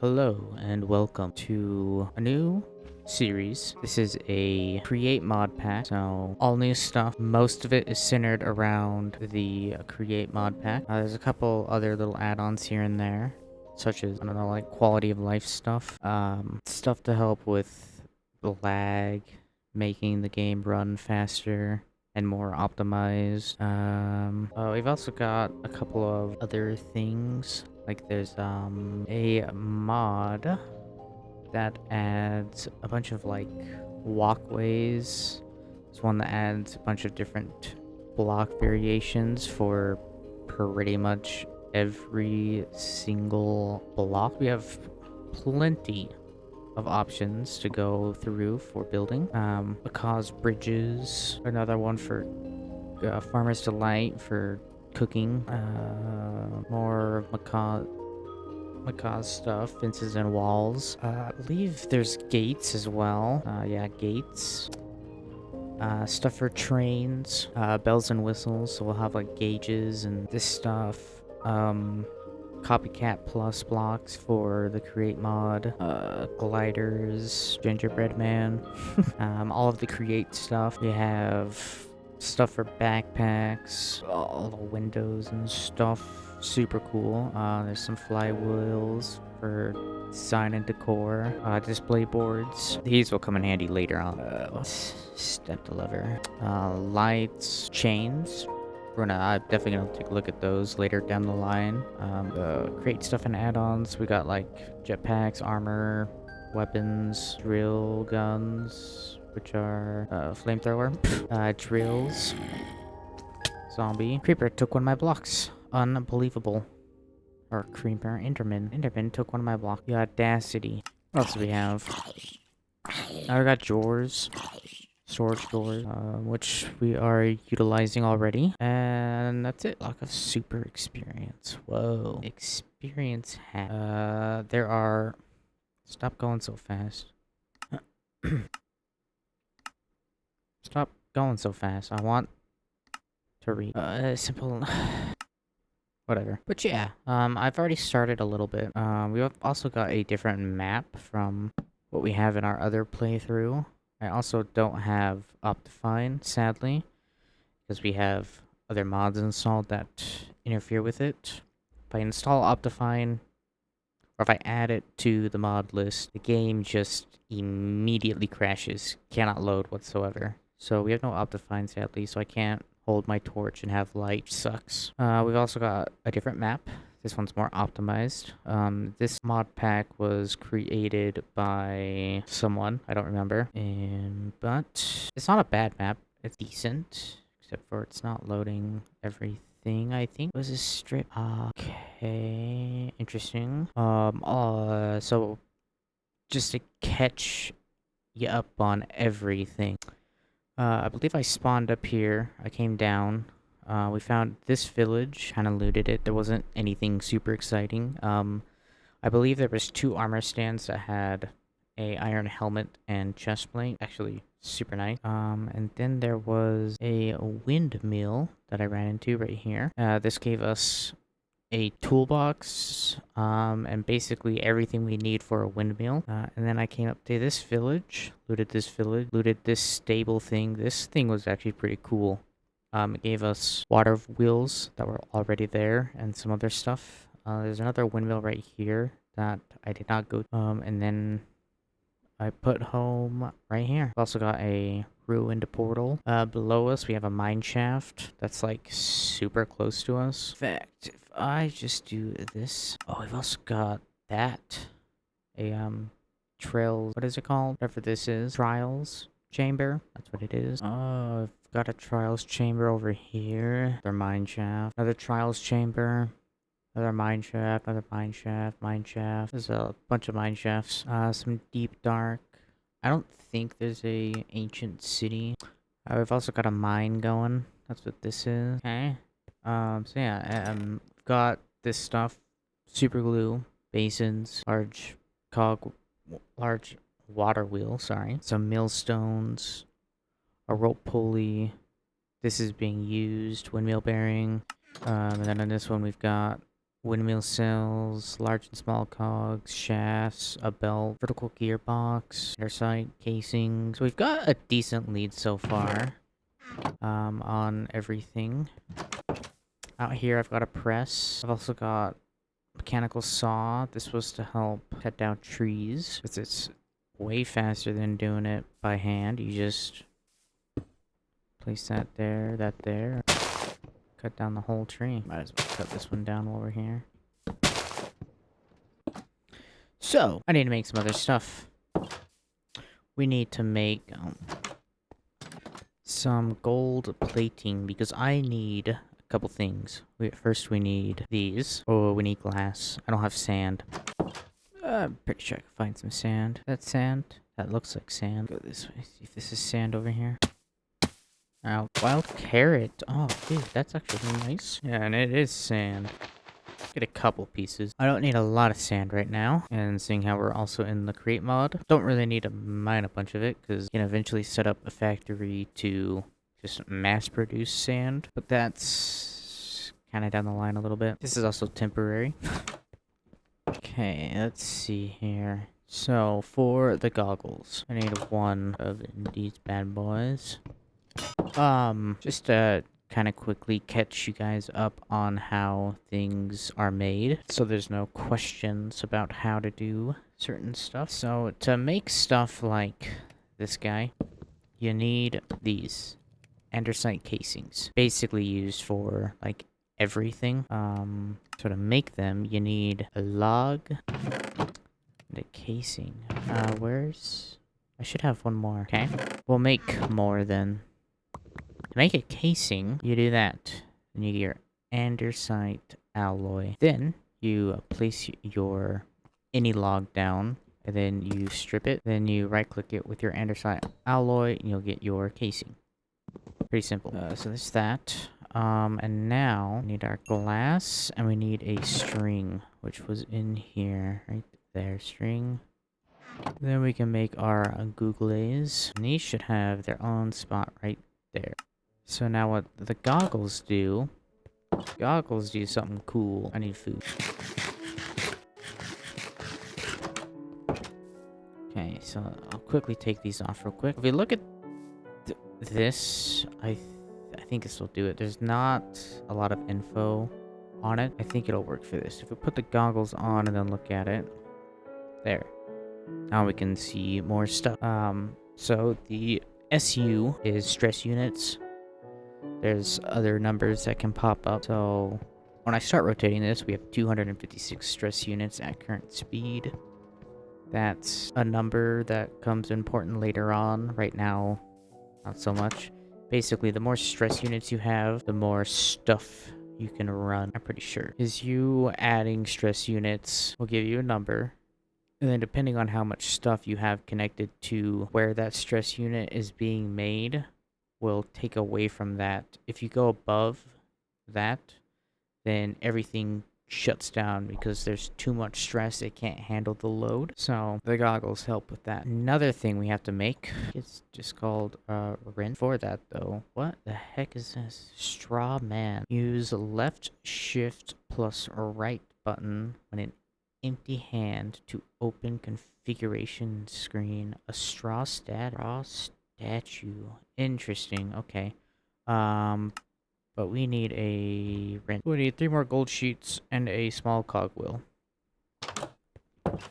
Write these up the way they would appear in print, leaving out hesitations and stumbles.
Hello and welcome to a new series. This is a create mod pack, so all new stuff. Most of it is centered around the create mod pack. There's a couple other little add-ons here and there, such as, I don't know, like quality of life stuff. Stuff to help with the lag, making the game run faster and more optimized. We've also got a couple of other things. Like there's a mod that adds a bunch of like walkways. There's one that adds a bunch of different block variations for pretty much every single block. We have plenty of options to go through for building. Macaws bridges, another one for Farmer's Delight for cooking. More macaw stuff, fences and walls. I believe there's gates as well. Yeah, gates. Stuff for trains, bells and whistles. So we'll have like gauges and this stuff. Copycat plus blocks for the create mod, gliders, gingerbread man, all of the create stuff. We have stuff for backpacks, all the windows and stuff. Super cool. There's some flywheels for design and decor. Display boards. These will come in handy later on. Step to lever. Lights, chains. I'm definitely gonna take a look at those later down the line. Create stuff and add-ons. We got like jetpacks, armor, weapons, drill guns, which are flamethrower, drills, zombie. Creeper took one of my blocks. Unbelievable. Or creeper, Enderman. Enderman took one of my blocks. The audacity. What else do we have? Now we got drawers. Storage doors, which we are utilizing already. And that's it. Lock of super experience. Whoa. Experience hat. There are... Stop going so fast. Stop going so fast. I want to read. Simple... Whatever. But yeah, I've already started a little bit. We've also got a different map from what we have in our other playthrough. I also don't have Optifine, sadly, because we have other mods installed that interfere with it. If I install Optifine, or if I add it to the mod list, the game just immediately crashes, cannot load whatsoever. So we have no Optifine, sadly, so I can't hold my torch and have light. Sucks. We've also got a different map. This one's more optimized. This mod pack was created by someone, I don't remember. But it's not a bad map. It's decent, except for it's not loading everything, I think. It was a strip. Okay, interesting. So just to catch you up on everything. I believe I spawned up here. I came down. We found this village, kind of looted it. There wasn't anything super exciting. I believe there was 2 armor stands that had a iron helmet and chestplate. Actually, super nice. And then there was a windmill that I ran into right here. This gave us a toolbox, and basically everything we need for a windmill. And then I came up to this village, looted this stable thing. This thing was actually pretty cool. It gave us water wheels that were already there and some other stuff. There's another windmill right here that I did not go to. And then I put home right here. We've also got a ruined portal. Below us, we have a mine shaft that's like super close to us. In fact, if I just do this... Oh, we've also got that. Trails... What is it called? Whatever this is. Trials chamber. That's what it is. Oh, I've got a trials chamber over here. Another mine shaft. Another trials chamber. Another mine shaft. Another mine shaft. Mine shaft. There's a bunch of mine shafts. Some deep dark. I don't think there's a ancient city. We've also got a mine going. That's what this is. Okay. So yeah, got this stuff. Super glue, basins, large water wheel, sorry. Some millstones, a rope pulley. This is being used, windmill bearing. And then on this one we've got windmill cells, large and small cogs, shafts, a belt, vertical gearbox, underside casings. We've got a decent lead so far on everything. Out here I've got a press. I've also got mechanical saw. This was to help cut down trees, because it's way faster than doing it by hand. You just place that there, cut down the whole tree. Might as well cut this one down while we're here. So, I need to make some other stuff. We need to make some gold plating, because I need a couple things. First we need these. Oh, we need glass. I don't have sand. I'm pretty sure I can find some sand. That's sand? That looks like sand. Go this way, see if this is sand over here. Oh, wild carrot. Oh, dude, that's actually nice. Yeah, and it is sand. Get a couple pieces. I don't need a lot of sand right now. And seeing how we're also in the create mod, don't really need to mine a bunch of it, because you can eventually set up a factory to just mass produce sand. But that's kind of down the line a little bit. This is also temporary. Okay, let's see here. So, for the goggles, I need one of these bad boys. Just to kind of quickly catch you guys up on how things are made, so there's no questions about how to do certain stuff. So, to make stuff like this guy, you need these andesite casings, basically used for, like, everything. So to make them, you need a log and a casing. Where's... I should have one more. Okay. We'll make more then. To make a casing, you do that. Then you get your andesite alloy. Then you place your any log down, and then you strip it. Then you right-click it with your andesite alloy, and you'll get your casing. Pretty simple. So there's that. And now we need our glass, and we need a string, which was in here, right there, string. Then we can make our googlies, and these should have their own spot right there. So now what the goggles do something cool. I need food. Okay, so I'll quickly take these off real quick. If we look at this, I think this will do it. There's not a lot of info on it. I think it'll work for this. If we put the goggles on and then look at it, there. Now we can see more stuff. So the SU is stress units. There's other numbers that can pop up. So when I start rotating this, we have 256 stress units at current speed. That's a number that comes important later on. Right now, not so much. Basically, the more stress units you have, the more stuff you can run, I'm pretty sure. Is you adding stress units will give you a number. And then depending on how much stuff you have connected to where that stress unit is being made, will take away from that. If you go above that, then everything shuts down because there's too much stress. It can't handle the load. So the goggles help with that. Another thing we have to make, it's just called rent. For that though, what the heck is this? Straw man. Use left shift plus right button when in empty hand to open configuration screen. A straw statue. Interesting. Okay. But we need a wrench. We need 3 more gold sheets and a small cogwheel.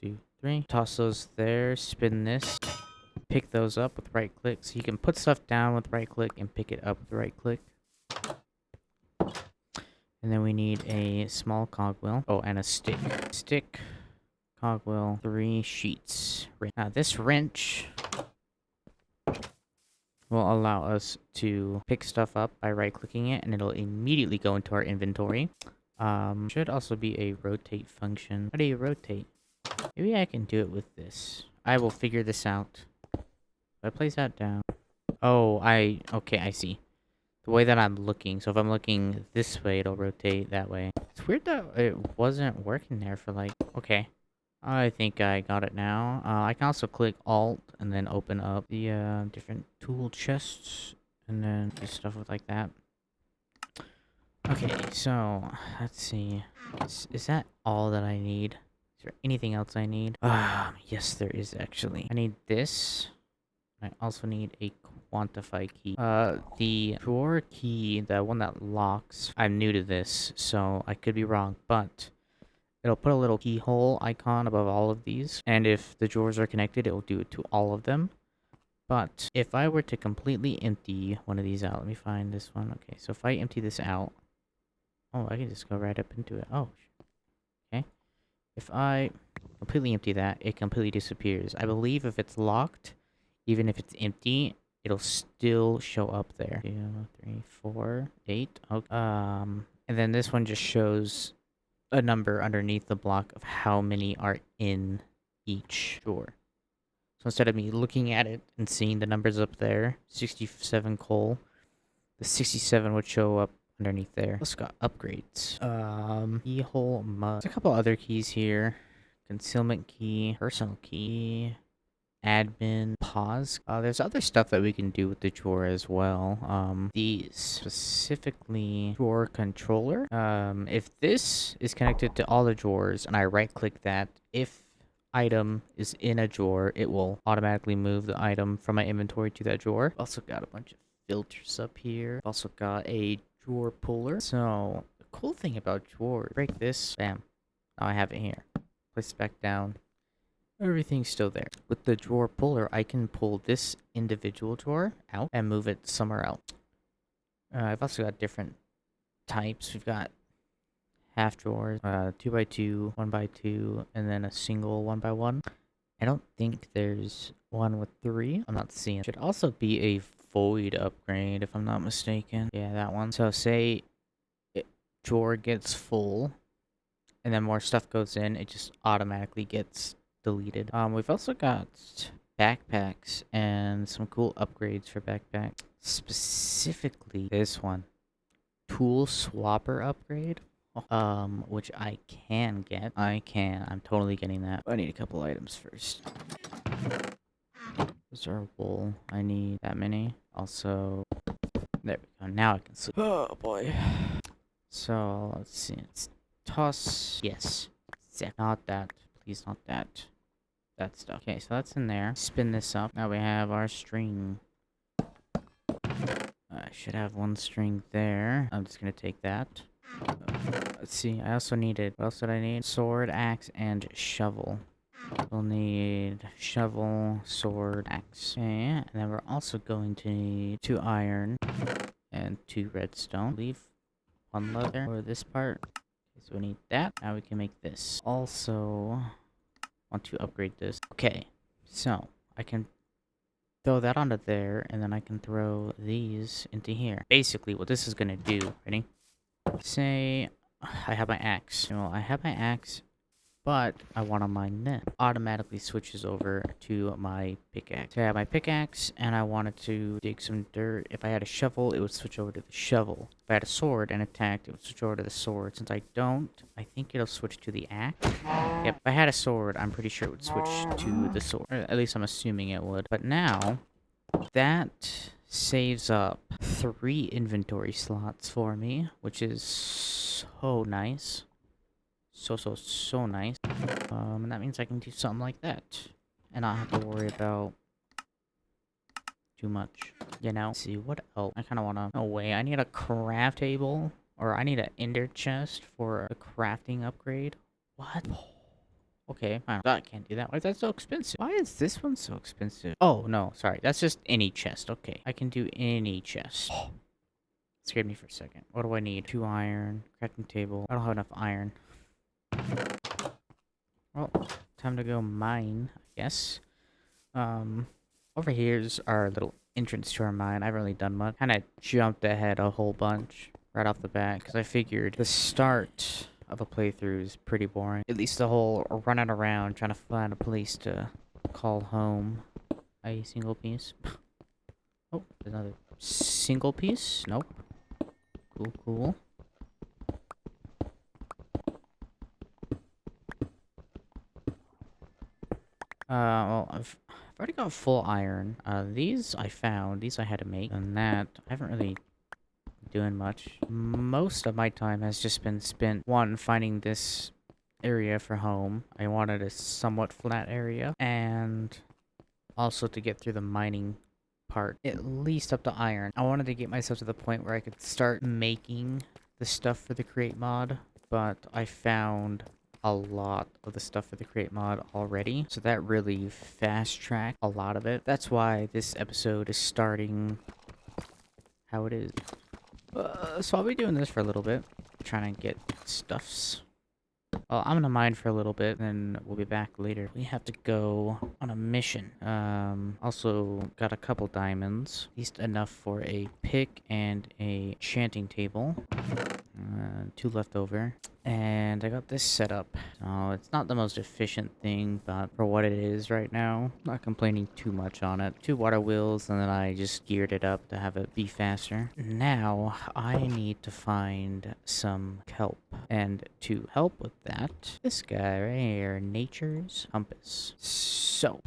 2, 3. Toss those there. Spin this. Pick those up with right click. So you can put stuff down with right click and pick it up with right click. And then we need a small cogwheel. Oh, and a stick. Stick, cogwheel, 3 sheets. Now this wrench will allow us to pick stuff up by right-clicking it, and it'll immediately go into our inventory. Should also be a rotate function. How do you rotate? Maybe I can do it with this. I will figure this out. If I place that down. Oh, okay, I see. The way that I'm looking. So if I'm looking this way, it'll rotate that way. It's weird that it wasn't working there for like... Okay. I think I got it now. I can also click Alt and then open up the different tool chests and then do stuff with like that. Okay, so let's see. Is that all that I need? Is there anything else I need? Yes, there is actually. I need this. I also need a quantify key. The drawer key, the one that locks, I'm new to this, so I could be wrong, but it'll put a little keyhole icon above all of these, and if the drawers are connected, it will do it to all of them. But if I were to completely empty one of these out, let me find this one. Okay, so if I empty this out, oh, I can just go right up into it. Oh, okay. If I completely empty that, it completely disappears. I believe if it's locked, even if it's empty, it'll still show up there. 2, 3, 4, 8. Okay. And then this one just shows a number underneath the block of how many are in each drawer. So instead of me looking at it and seeing the numbers up there, 67 coal, the 67 would show up underneath there. Let's got upgrades. Keyhole mud. There's a couple other keys here. Concealment key, personal key, admin, pause. There's other stuff that we can do with the drawer as well. These specifically drawer controller. If this is connected to all the drawers and I right click that, if item is in a drawer, it will automatically move the item from my inventory to that drawer. Also got a bunch of filters up here. Also got a drawer puller. So the cool thing about drawers, break this, bam. Now I have it here. Place it back down. Everything's still there. With the drawer puller, I can pull this individual drawer out and move it somewhere else. I've also got different types. We've got half drawers, 2x2, 1x2, and then a single 1x1. I don't think there's one with 3. I'm not seeing. Should also be a void upgrade if I'm not mistaken. Yeah, that one. So say drawer gets full and then more stuff goes in, it just automatically gets deleted. We've also got backpacks and some cool upgrades for backpack. Specifically this one. Tool swapper upgrade. Which I can get. I'm totally getting that. I need a couple items first. Is there a wool? I need that many. Also, there we go. Now I can sleep. Oh boy. So let's see. It's toss. Yes. Not that. Please, not that. That stuff. Okay, so that's in there. Spin this up. Now we have our string. I should have one string there. I'm just gonna take that. Let's see. I also needed. What else did I need? Sword, axe, and shovel. We'll need shovel, sword, axe. Okay, and then we're also going to need 2 iron and 2 redstone. Leave 1 leather for this part. Okay, so we need that. Now we can make this. Also, want to upgrade this. Okay, so I can throw that onto there, and then I can throw these into here. Basically, what this is gonna do. Ready? Say I have my axe. Well, I have my axe, but I want to mine this. Automatically switches over to my pickaxe. So I have my pickaxe, and I wanted to dig some dirt. If I had a shovel, it would switch over to the shovel. If I had a sword and attacked, it would switch over to the sword. Since I don't, I think it'll switch to the axe. Yep, if I had a sword, I'm pretty sure it would switch to the sword. Or at least I'm assuming it would. But now, that saves up 3 inventory slots for me, which is so nice. So nice. And that means I can do something like that and not have to worry about too much, you know? Let's see, what else? I kind of want to... No way, I need a craft table, or I need an ender chest for a crafting upgrade. What? Okay, I can't do that. Why is that so expensive? Why is this one so expensive? Oh, no, sorry. That's just any chest. Okay, I can do any chest. Scared me for a second. What do I need? 2 iron, crafting table. I don't have enough iron. Well, time to go mine, I guess. Over here's our little entrance to our mine. I haven't really done much. Kind of jumped ahead a whole bunch right off the bat, because I figured the start of a playthrough is pretty boring. At least the whole running around trying to find a place to call home. A single piece. Oh, there's another single piece. Nope. Cool. Well, I've already got full iron. These I found. These I had to make. And that, I haven't really doing much. Most of my time has just been spent, one, finding this area for home. I wanted a somewhat flat area, and also to get through the mining part, at least up to iron. I wanted to get myself to the point where I could start making the stuff for the create mod, but I found a lot of the stuff for the create mod already, so that really fast-tracked a lot of it. That's why this episode is starting how it is. So I'll be doing this for a little bit, trying to get stuffs. Well, I'm gonna mine for a little bit, and we'll be back later. We have to go on a mission. Also got a couple diamonds. At least enough for a pick and a enchanting table. 2 left over. And I got this set up. It's not the most efficient thing, but for what it is right now, not complaining too much on it. 2 water wheels, and then I just geared it up to have it be faster. Now, I need to find some kelp. And to help with that, this guy right here, Nature's Compass. So,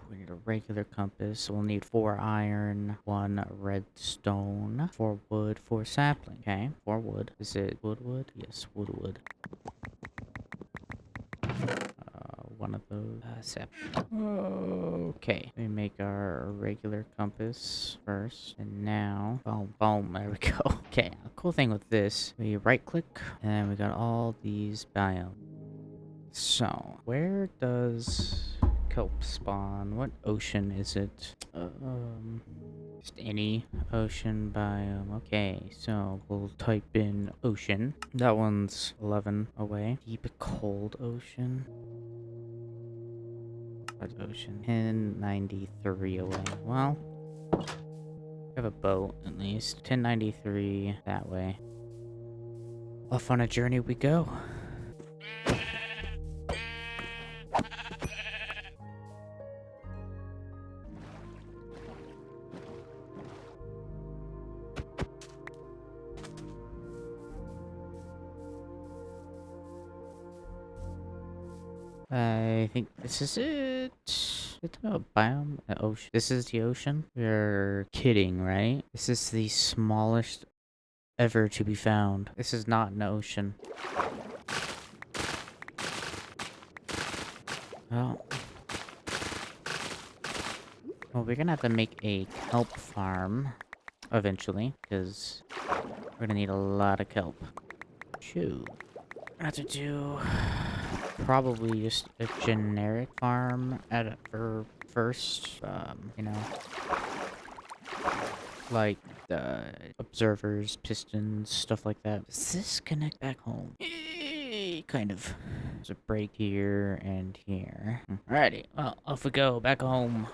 we need a regular compass. We'll need 4 iron, 1 redstone, 4 wood, 4 sapling. Okay, 4 wood. Is it wood? Yes, wood. One of those sapling. Okay, we make our regular compass first, and now, boom, there we go. Okay, a cool thing with this, we right click, and we got all these biomes. So, where does kelp spawn? What ocean is it? Just any ocean biome. Okay, so we'll type in ocean. That one's 11 away. Deep cold ocean. What ocean? 1093 away. Well, we have a boat at least. 1093 that way. Off on a journey we go. I think this is it. It's a biome, ocean. This is the ocean. You're kidding, right? This is the smallest ever to be found. This is not an ocean. Well, we're gonna have to make a kelp farm eventually, because we're gonna need a lot of kelp. Shoot. I have to do probably just a generic farm for first, you know, like observers, pistons, stuff like that. Does this connect back home? Kind of. There's a break here and here. Alrighty, well, off we go, back home.